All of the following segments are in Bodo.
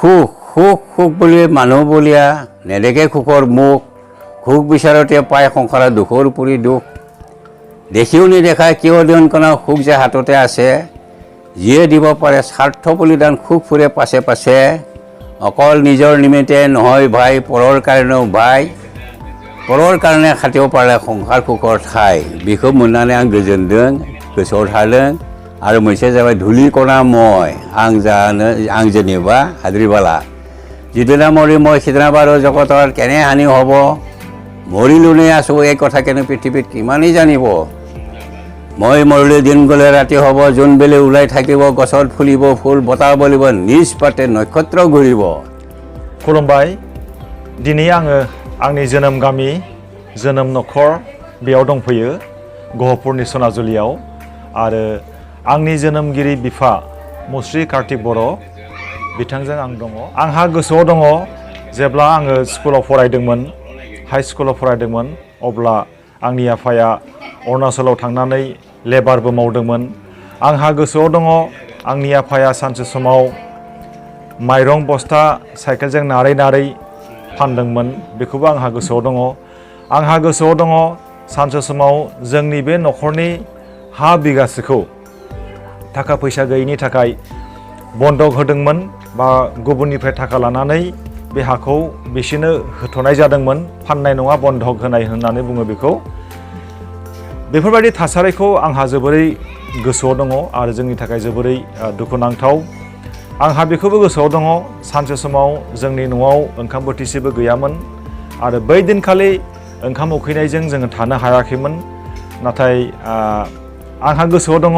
সুখ বুলি মানুহ বুলিয়া নেদেখে সুখৰ মুখ সুখ বিচাৰতে পায় সংসাৰৰ দুখৰ উপৰি দুখ দেখিও নেদেখা কিয় দিনকণা সুখ যে হাততে আছে যিয়ে দিব পাৰে স্বাৰ্থ বলিদান সুখ ফুৰে পাছে পাছে অকল নিজৰ নিমিত্তে নহয় ভাই পৰৰ কাৰণেও ভাই পৰৰ কাৰণে খাটিব পাৰে সংসাৰ সুখৰ ঠাই বিখौ मोननानै आं गोजोनदों गोसोआव थादों आरो मोनसे जाबाय धुलि कणा মই आं जेनेबा हाद्रिबाला जिदिना मरि মই সিদিনা বাৰু জগতৰ কেনে হানি হ'ব মৰিলোনে আছো এই কথা কেনে পৃথিৱীত কিমানেই জানিব মই মৰিলে দিন গ'লে ৰাতি হ'ব জোন বেলে ওলাই থাকিব গছত ফুলিব ফুল বতাহ বলিব নিজ পাতে নক্ষত্ৰ ঘূৰিব खुलुमबाय दिनै आङो आंनि जोनोम गामि जोनोम नखर बेयाव दंफैयो गहपुरनि सनाजुलियाव आरो आंनि जोनोमगिरि बिफा मुस्रि कार्तिक बर' बिथांजों आं दङ आंहा गोसोआव दङ जेब्ला आङो स्कुलाव फरायदोंमोन हाई स्कुलाव फरायदोंमोन अब्ला आंनि आफाया अरुणाचलाव थांनानै लेबारबो मावदोंमोन आंहा गोसोआव दङ आंनि आफाया सानसे समाव माइरं बस्ता साइकेलजों नारै नारै फानदोंमोन बेखौबो आंहा गोसोआव दङ सानसे समाव जोंनि बे नखरनि हा बिगासेखौ थाखा फैसा गैयिनि थाखाय बन्दक होदोंमोन बा गुबुननिफ्राय थाखा लानानै बे हाखौ बिसोरनो होथ'नाय जादोंमोन फाननाय नङा बन्दक होनाय होननानै बुङो बेखौ बेफोरबायदि थासारिखौ आंहा जोबोरै गोसोआव दङ आरो जोंनि थाखाय जोबोरै दुखुनांथाव आंहा बेखौबो गोसोआव दङ सानसे समाव जोंनि न'आव ओंखाम बोथिसेबो गैयामोन आरो बै दिनखालि ओंखाम उखैनायजों जोङो थानो हायाखैमोन नाथाय आंहा गोसोआव दङ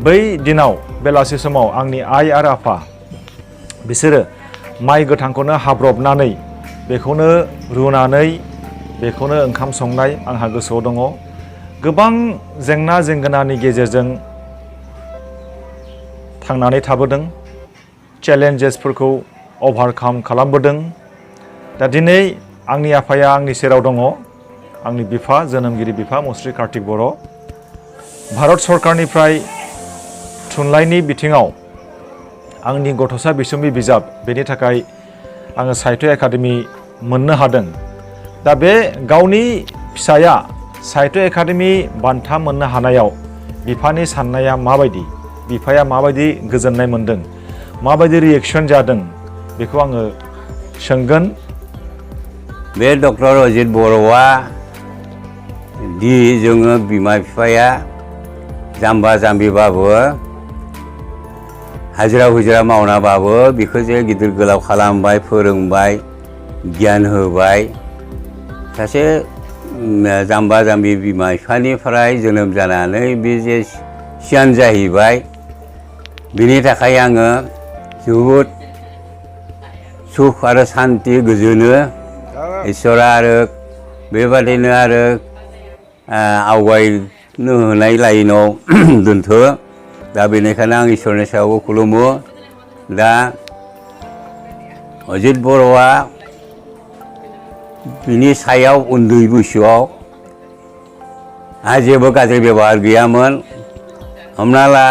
बै दिनाव बेलासि समाव आंनि आइ आरो आफा बिसोरो माइ गोथांखौनो हाब्रबनानै बेखौनो रुनानै बेखौनो ओंखाम संनाय आंहा गोसोआव दङ गोबां जेंना जेंगोनानि गेजेरजों थांनानै थाबोदों चेलेन्जेसफोरखौ ओभारकाम खालामबोदों दा दिनै आंनि आफाया आंनि सेराव दङ आंनि बिफा जोनोमगिरि बिफा मुस्रि कार्तिक बर' भारत सरकारनिफ्राय थुनलाइनि बिथिङाव आंनि गथ'सा बिसम्बि बिजाब बेनि थाखाय आङो साहित्य एकाडेमि मोननो हादों दा बे गावनि फिसाया साहित्य एकाडेमि बान्था मोननो हानायाव बिफानि साननाया माबायदि बिफाया माबायदि गोजोननाय मोनदों माबायदि रिएक्शन जादों बेखौ आङो सोंगोन बे डक्टर अजित बर'आ दि जोङो बिमा बिफाया जाम्बा जाम्बिबाबो हाजिरा हुजिरा मावनाबाबो बेखौ जे गिदिर गोलाव खालामबाय फोरोंबाय गियान होबाय सासे जाम्बा जाम्बि बिमा बिफानिफ्राय जोनोम जानानै बे जे सियान जाहैबाय बिनि थाखाय आङो जोबोद सुख आरो शान्ति गोजोनो इसोरा आरो बेबादिनो आरो आवगायनो होनाय लाइनाव दोनथो दा बेनिखायनो आं इसोरनि सायावबो खुलुमो दा अजित बर'आ बिनि सायाव उन्दै बैसोआव आहा जेबो गाज्रि बेबहार गैयामोन हमना ला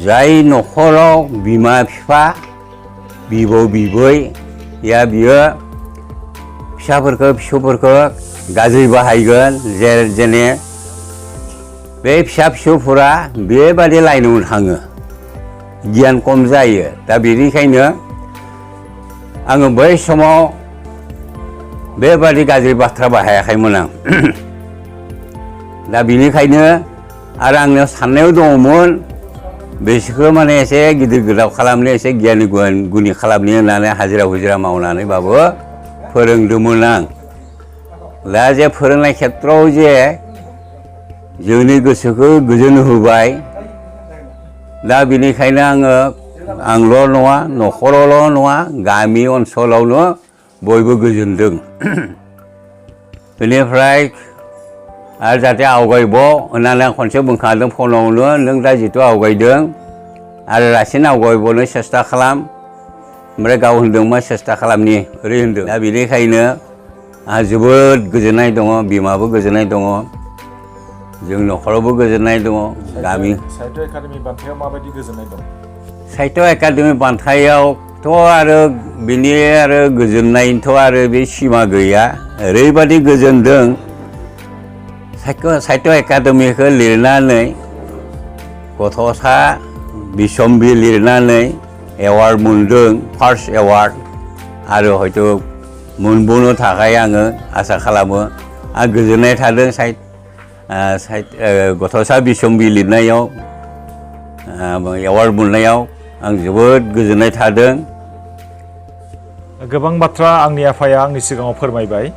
जाय नखराव बिमा बिफा बिबौ बिबै या बियो फिसाफोरखौ फिसौफोरखौ गाज्रि बाहायगोन जेने बे फिसा फिसौफोरा बेबादि लाइनाव थाङो गियान खम जायो दा बेनिखायनो आङो बै समाव बेबादि गाज्रि बाथ्रा बाहायाखैमोन आं दा बेनिखायनो आरो आंनियाव साननायाव दङमोन बिसोरखौ माने एसे गिदिर गोलाव खालामनो एसे गियानि गुनि खालामनो होननानै हाजिरा हुजिरा मावनानैबाबो फोरोंदोंमोन आं दा जे फोरोंनाय खेत्रआव जे जोंनि गोसोखौ गोजोन होबाय दा बेनिखायनो आंल' नङा नखरावल' नङा गामि ओनसोलावनो बयबो गोजोनदों बेनिफ्राय आरो जाहाथे आवगायबाव होननानै आं खनसे बुंखादों फनावनो नों दा जिथु आवगायदों आरो रासिन आवगायबावनो सेस्था खालाम ओमफ्राय गाव होनदों मा सेस्था खालामनि ओरै होनदों दा बेनिखायनो आंहा जोबोद गोजोननाय दङ बिमाबो गोजोननाय दङ जों नखरावबो गोजोननाय दङ गामि साहित्य एकाडेमि बान्थायाव माबायदि गोजोननाय दं साहित्य एकाडेमि बान्थायावथ' आरो बिनि आरो गोजोननायथ' आरो बे सिमा गैया ओरैबादि गोजोनदों साहित्य एकाडेमिखौ लिरनानै गथ'सा बिसम्बि लिरनानै एवार्ड मोनदों फार्स्ट एवार्ड आरो हयथ' मोनबावनो थाखाय आङो आसा खालामो आं गोजोननाय थादों गथ'सा बिसम्बि लिरनायाव एवार्ड मोननायाव आं जोबोद गोजोननाय थादों गोबां बाथ्रा आंनि आफाया आंनि सिगाङाव फोरमायबाय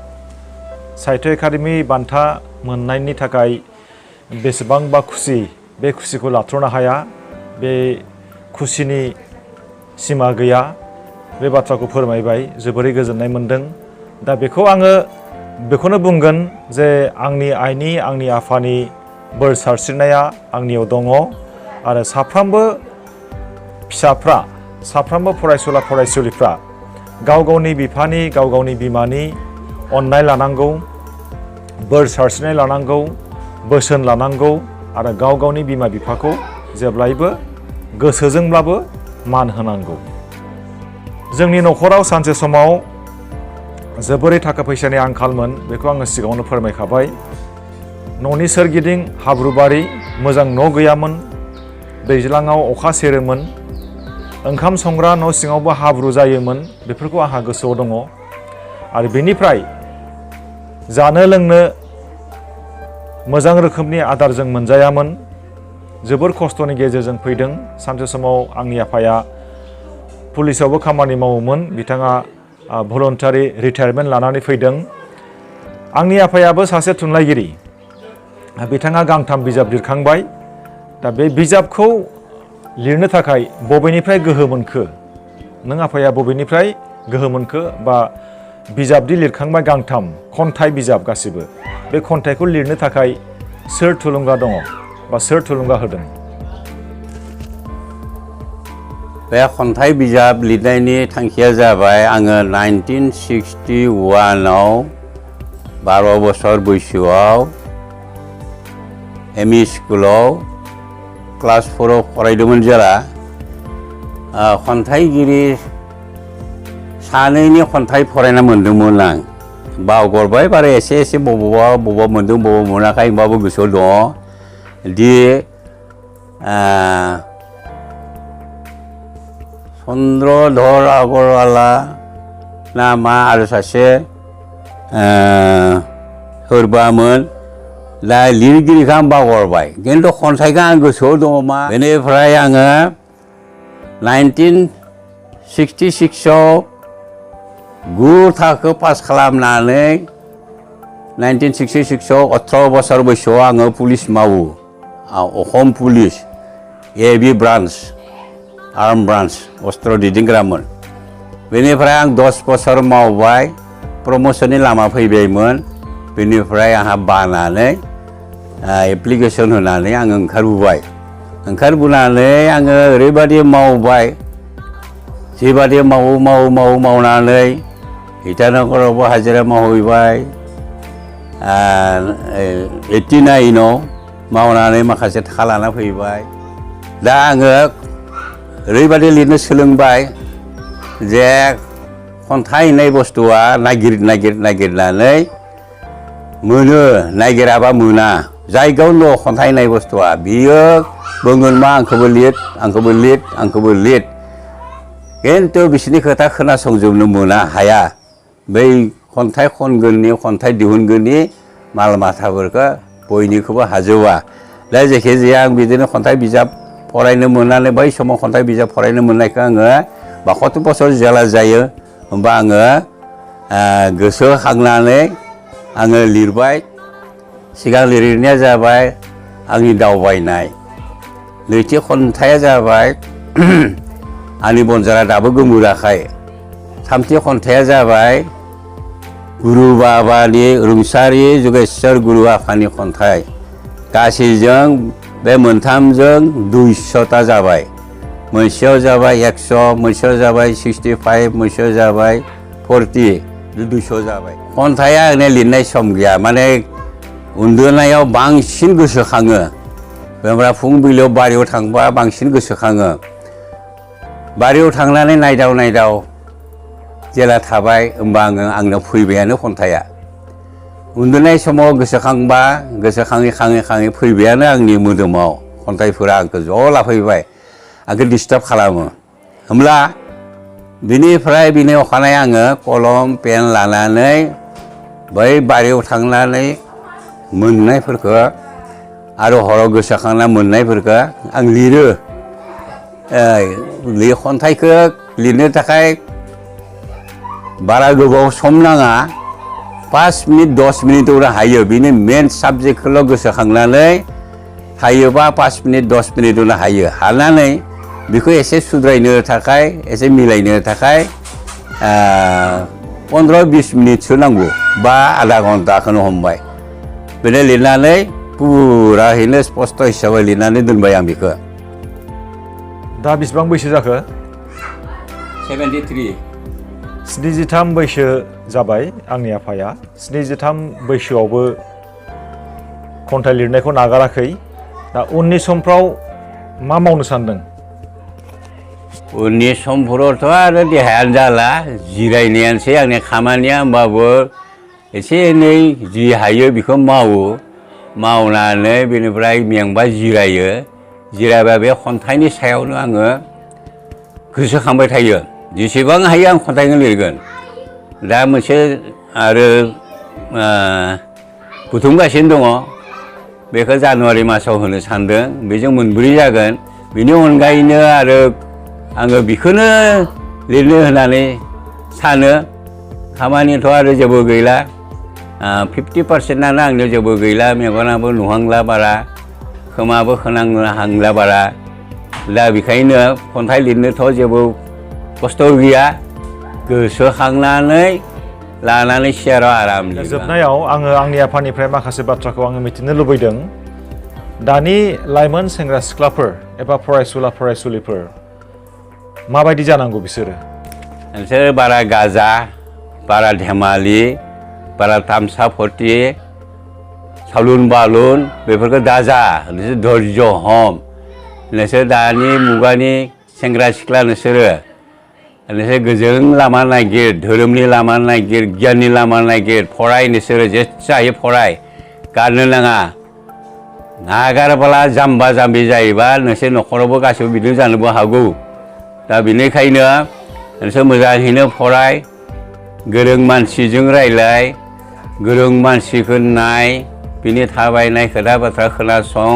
साहित्य एकाडेमि बान्था मोननायनि थाखाय बेसेबांबा खुसि बे खुसिखौ लाथ्र'नो हाया बे खुसिनि सिमा गैया बे बाथ्राखौ फोरमायबाय जोबोरै गोजोननाय मोनदों दा बेखौ आङो बेखौनो बुंगोन जे आंनि आइनि आंनि आफानि बोर सारस्रिनाया आंनियाव दङ आरो साफ्रोमबो फिसाफ्रा साफ्रोमबो फरायसुला फरायसुलिफ्रा गाव गावनि बिफानि गाव गावनि बिमानि अननाय लानांगौ बोर सारस्रिनाय लानांगौ बोसोन लानांगौ आरो गाव गावनि बिमा बिफाखौ जेब्लायबो गोसोजोंब्लाबो मान होनांगौ जोंनि न'खराव सानसे समाव जोबोरै थाखा फैसानि आंखालमोन बेखौ आङो सिगाङावनो फोरमायखाबाय न'नि सोरगिदिं हाब्रुबारि मोजां न' गैयामोन दैज्लाङाव अखा सेरोमोन ओंखाम संग्रा न' सिङावबो हाब्रु जायोमोन बेफोरखौ आंहा गोसोआव दङ आरो बेनिफ्राय जानो लोंनो मोजां रोखोमनि आदार जों मोनजायामोन जोबोर खस्थ'नि गेजेरजों फैदों सानसे समाव आंनि आफाया पुलिसावबो खामानि मावोमोन बिथाङा भलन्टारि रिटायारमेन्ट लानानै फैदों आंनि आफायाबो सासे थुनलाइगिरि बिथाङा गांथाम बिजाब लिरखांबाय दा बे बिजाबखौ लिरनो थाखाय बबेनिफ्राय गोहो मोनखो नों आफाया बबेनिफ्राय गोहो मोनखो बा बिजाबदि लिरखांबाय गांथाम खन्थाइ बिजाब गासिबो बे खन्थाइखौ लिरनो थाखाय सोर थुलुंगा दङ बा सोर थुलुंगा होदों बे खन्थाइ बिजाब लिरनायनि थांखिया जाबाय आङो 1961 आव 12 बोसोर बैसोआव एम इ स्कुलाव क्लास 4 आव फरायदोंमोन जेला खन्थाइगिरि सानैनि खन्थाइ फरायना मोनदोंमोन आं बावगारबाय बारा एसे एसे बबावबा मोनदों बबावबा मोनाखै होमबाबो गोसोआव दङ दि चन्द्रधर आगरवाला ना मा आरो सासे सोरबामोन दा लिरगिरिखौ आं बावगारबाय खिन्थु खन्थाइखौ आं गोसोआव दङ मा बेनिफ्राय आङो 1966 आव 9 थाखो पास खालामनानै 1966 आव 18 बोसोर बैसोआव आङो पुलिस मावो अखम police AB branch arm branch अस्त्र दैदेनग्रामोन बेनिफ्राय आं 10 बोसोर मावबाय प्रमोशननि लामा फैबायमोन बेनिफ्राय आंहा बानानै एप्लिकेसन होनानै आङो ओंखारबोनानै आङो ओरैबादि मावबाय जेबादि मावनानै इटानगरावबो हाजिरा मावहैबाय 89 आव मावनानै माखासे थाखा लाना फैबाय दा आङो ओरैबादि लिरनो सोलोंबाय जे खन्थाइ होननाय बुस्थुआ नागिरनानै मोनो नागिराबा मोना जायगायाव दं खन्थाइ होननाय बुस्थुआ बियो बुंगोन मा आंखौबो लिर खिन्थु बिसोरनि खोथा खोनासंजोबनो मोना हाया बै खन्थाइ खनगोननि खन्थाइ दिहुनगोननि माल माथाफोरखौ बयनिखौबो हाजोबा दा जायखिजाया आं बिदिनो खन्थाइ बिजाब फरायनो मोननानै बै समाव खन्थाइ बिजाब फरायनो मोननायखौ आङो 72 बोसोर जेला जायो होमबा आङो गोसोखांनानै आङो लिरबाय सिगां लिरनाया जाबाय आंनि दावबायनाय नैथि खन्थाइया जाबाय आंनि बनजारा दाबो गोमोराखै थामथि खन्थाइया जाबाय गुरु बाबानि रुंसारि जुगेश्वर गुरु आफानि खन्थाइ गासैजों बे मोनथामजों 200ता जाबाय मोनसेयाव जाबाय 100 मोनसेयाव जाबाय 65 मोनसेयाव जाबाय 40 200 जाबाय खन्थाइया आंनि लिरनाय सम गैया माने उन्दुनायाव बांसिन गोसोखाङो बेनिफ्राय फुंबिलियाव बारियाव थांबा बांसिन गोसोखाङो बारियाव थांनानै नायदाव जेला थाबाय होमबा आंनाव फैबायानो खन्थाइया उन्दुनाय समाव गोसोखाङै फैबायानो आंनि मोदोमाव खन्थाइफोरा आंखौ ज' लाफैबाय आंखौ डिस्टार्ब खालामो होमब्ला बिनिफ्राय बिनि अखानायै आङो कलम पेन लानानै बै बारियाव थांनानै मोननायफोरखौ आरो हराव गोसोखांना मोननायफोरखौ आं लिरो खन्थाइखौ लिरनो थाखाय बारा गोबाव सम नाङा 5 मिनिट 10 मिनिटआवनो हायो बिनि मेन साबजेक्टखौल' गोसोखांनानै हायोबा 5 मिनिट 10 मिनिटआवनो हायो हानानै बेखौ एसे सुद्रायनो थाखाय एसे मिलायनो थाखाय 15-20 मिनिटसो नांगौ बा आधा घन्टाखौनो हमबाय बेनो लिरनानै पुराहैनो स्पष्ट हिसाबै लिरनानै दोनबाय आं बेखौ दा बेसेबां बैसो जाखो 73 73 बैसो जाबाय आंनि आफाया 73 बैसोआवबो खन्थाइ लिरनायखौ नागाराखै दा उननि समफ्राव मा मावनो सानदों उननि समफोरावथ' आरो देहायानो जाला जिरायनायानोसै आंनि खामानिया होमबाबो एसे एनै जि हायो बेखौ मावनानै बेनिफ्राय मेंबा जिरायबा बे खन्थाइनि सायावनो आङो गोसोखांबाय थायो जेसेबां हायो आं खन्थाइखौ लिरगोन दा मोनसे आरो बुथुमगासिनो दङ बेखौ जानुवारि मासाव होनो सानदों बेजों मोनब्रै जागोन बेनि अनगायैनो आरो आङो बेखौनो लिरनो होननानै सानो खामानियाथ' आरो जेबो गैला 50%आनो आंनियाव जेबो गैला मेगनाबो नुहांला बारा खोमाबो खोनाहांला बारा दा बेखायनो खन्थाइ लिरनोथ' जेबो खस्थ' गैया गोसोखांनानै लानानै सियाराव आराम लिरगोन जोबनायाव आङो आंनि आफानिफ्राय माखासे बाथ्राखौ आङो मिथिनो लुबैदों दानि लाइमोन सेंग्रा सिख्लाफोर एबा फरायसुला फरायसुलिफोर माबायदि जानांगौ बिसोरो बारा गाजा बारा धेमालि बारा तामसा फर्ति सालुन बालुन बेफोरखौ दाजा नोंसोर धैर्य हम नोंसोर दानि मुगानि सेंग्रा सिख्ला नोंसोर गोजों लामा नागिर धोरोमनि लामा नागिर गियाननि लामा नागिर फराय नोंसोरो जेसे हायो फराय गारनो नाङा नागारब्ला जाम्बा जाम्बि जायोबा नोंसोर न'खरावबो गासैबो बिदिनो जानोबो हागौ दा बेनिखायनो नोंसोर मोजाङैनो फराय गोरों मानसिजों रायलाय गोरों मानसिखौ नाय बिनि थाबायनाय खोथा बाथ्रा खोनासं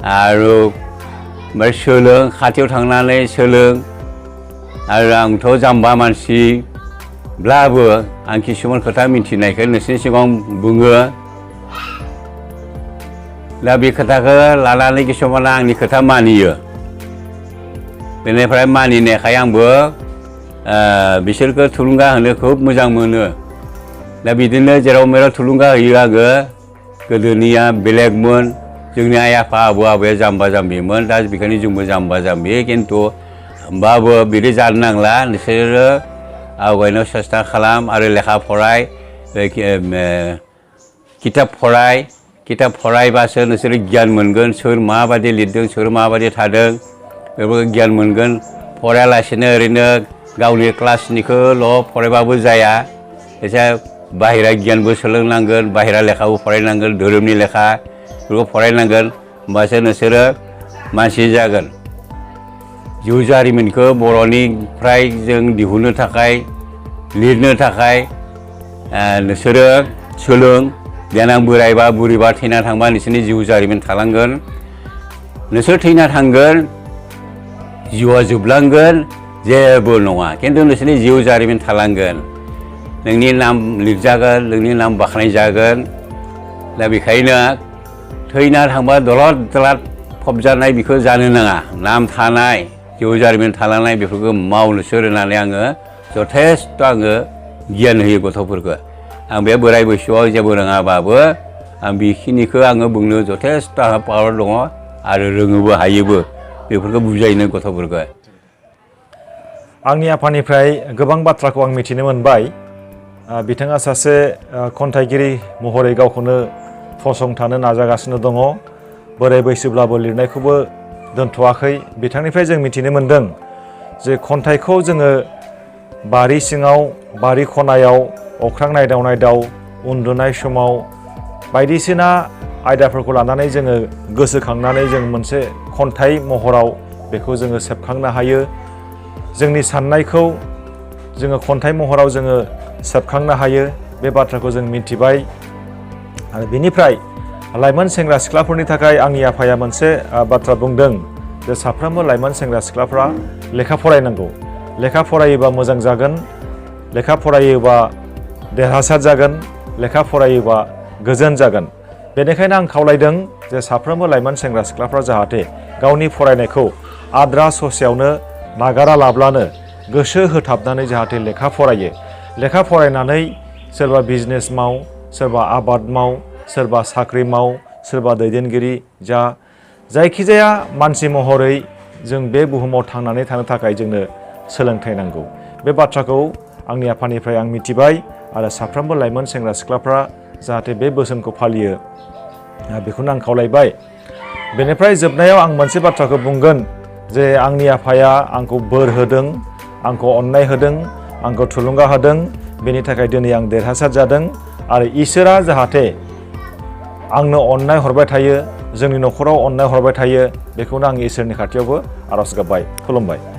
आरो ओमफ्राय सोलों खाथियाव थांनानै सोलों आरो आंथ' जाम्बा मानसिब्लाबो आं किसुमान खोथा मिथिनायखौ नोंसोरनि सिगाङाव बुङो दा बे खोथाखौ लानानै किसुमाना आंनि खोथा मानियो बेनिफ्राय मानिनायखाय आंबो बिसोरखौ थुलुंगा होनो खोब मोजां मोनो दा बिदिनो जेराव मेराव थुलुंगा होयो आङो गोदोनिया बेलेगमोन जोंनि आइ आफा आबौ आबैया जाम्बा जाम्बिमोन दा बेखायनो जोंबो जाम्बा जाम्बि खिन्थु होमबाबो बिदि जानो नांला नोंसोरो आवगायनो सेस्था खालाम आरो लेखा फराय किताब फरायबासो नोंसोरो गियान मोनगोन सोर माबायदि लिरदों सोर माबायदि थादों बेफोरखौ गियान मोनगोन फरायालासेनो ओरैनो गावनि क्लासनिखौल' फरायबाबो जाया एसे बाहेरा गियानबो सोलोंनांगोन बाहेरा लेखाबो फरायनांगोन धोरोमनि लेखा बेफोरखौ फरायनांगोन होमबासो नोंसोरो मानसि जागोन जिउ जारिमिनखौ बर'निफ्राय जों दिहुननो थाखाय लिरनो थाखाय नोंसोरो सोलों देनां बोरायबा बुरिबा थैना थांबा नोंसोरनि जिउ जारिमिन थालांगोन नोंसोर थैना थांगोन जिउआ जोबलांगोन जेबो नङा खिन्थु नोंसोरनि जिउ जारिमिन थालांगोन नोंनि नाम लिरजागोन नोंनि नाम बाख्नायजागोन दा बेखायनो थैना थांबा दलद दलाद फबजानाय बेखौ जानो नाङा नाम थानाय जिउ जारिमिन थालांनाय बेफोरखौ मावनोसो होननानै आङो जथेस्थ' आङो गियान होयो गथ'फोरखौ आं बे बोराय बैसोआव जेबो रोङाबाबो आं बेखिनिखौ आङो बुंनो जथेस्थ' आंहा पावार दङ आरो रोङोबो हायोबो बेफोरखौ बुजायनो गथ'फोरखौ आंनि आफानिफ्राय गोबां बाथ्राखौ आं मिथिनो मोनबाय बिथाङा सासे खन्थाइगिरि महरै गावखौनो फसंथानो नाजागासिनो दङ बोराय बैसोब्लाबो लिरनायखौबो दोनथ'वाखै बिथांनिफ्राय जों मिथिनो मोनदों जे खन्थाइखौ जोङो बारि सिङाव बारि खनायाव अख्रां नायदाव नायदाव उन्दुनाय समाव बायदिसिना आयदाफोरखौ लानानै जोङो गोसोखांनानै जों मोनसे खन्थाइ महराव बेखौ जोङो सेबखांनो हायो। जोंनि साननायखौ जोङो खन्थाइ महराव जोङो सेबखांनो हायो, बे बाथ्राखौ जों मिथिबाय। आरो बेनिफ्राय लाइमोन सेंग्रा सिख्लाफोरनि थाखाय आंनि आफाया मोनसे बाथ्रा बुंदों जे साफ्रोमबो लाइमोन सेंग्रा सिख्लाफ्रा लेखा फरायनांगौ। लेखा फरायोबा मोजां जागोन, लेखा फरायोबा देरहासार जागोन, लेखा फरायोबा गोजोन जागोन। बेनिखायनो आं खावलायदों जे साफ्रोमबो लाइमोन सेंग्रा सिख्लाफ्रा जाहाथे गावनि फरायनायखौ आद्रा ससेयावनो नागारा लाब्लानो गोसो होथाबनानै जाहाथे लेखा फरायो। लेखा फरायनानै सोरबा बिजनेस माव, सोरबा आबाद माव, सोरबा साख्रि माव, सोरबा दैदेनगिरि जा, जायखिजाया मानसि महरै जों बे बुहुमाव थांनानै थानो थाखाय जोंनो सोलोंथाइ नांगौ। बे बाथ्राखौ आंनि आफानिफ्राय आं मिथिबाय आरो साफ्रोमबो लाइमोन सेंग्रा सिख्लाफ्रा जाहाथे बे बोसोनखौ फालियो बेखौनो आं खावलायबाय। बेनिफ्राय जोबनायाव आं मोनसे बाथ्राखौ बुंगोन जे आंनि आफाया आंखौ बोर होदों, आंखौ अननाय होदों, आंखौ थुलुंगा होदों, बेनि थाखाय दिनै आं देरहासार जादों। आरो इसोरा जाहाथे आंनो अननाय हरबाय थायो, जोंनि न'खराव अननाय हरबाय थायो, बेखौनो आं इसोरनि खाथियावबो आर'ज गाबबाय, खुलुमबाय।